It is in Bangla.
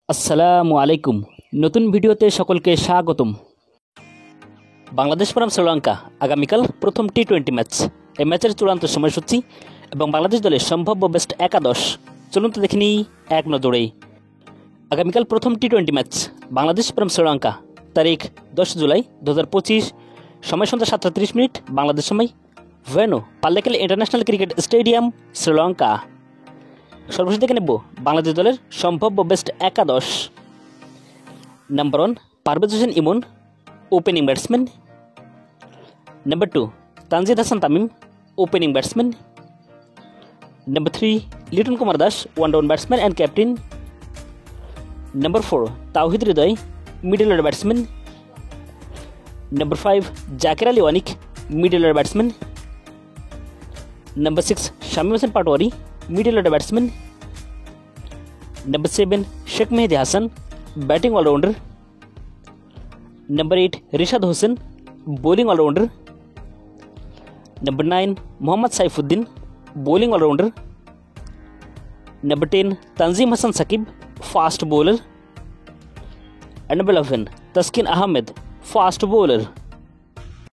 আসসালামু আলাইকুম। নতুন ভিডিওতে সকলকে স্বাগতম। বাংলাদেশ বনাম শ্রীলঙ্কা আগামীকাল প্রথম টি-20 ম্যাচ। এই ম্যাচের চূড়ান্ত সময়সূচি এবং বাংলাদেশ দলের সম্ভাব্য বেস্ট একাদশ চলুন তো দেখে নিই এক নজরেই। আগামীকাল প্রথম টি-20 ম্যাচ বাংলাদেশ বনাম শ্রীলঙ্কা, তারিখ 10 জুলাই 2025, সময় সন্ধ্যা 7:30 বাংলাদেশ সময়, venue Pallekele international cricket stadium, Sri Lanka. সর্বশেষ দেখে নেব বাংলাদেশ দলের সম্ভাব্য বেস্ট একাদশ। Number 1 Parvez Hossain Emon, opening batsman. Number 2 Tanzid Hasan Tamim, opening batsman. Number 3 Liton Kumar Das, one down batsman and captain. Number 4 Towhid Hridoy, middle order batsman. Number 5 Jaker Ali Anik, middle order batsman. Number 6 Shamim Hossain Patwari, middle order batsman. Number 7 Sheikh Mehedi Hasan, batting allrounder. Number 8 Rishad Hossain, bowling allrounder. Number 9 Mohammad Saifuddin, bowling allrounder. Number 10 Tanzim Hasan Sakib, fast bowler. And number 11 Taskin Ahmed, fast bowler.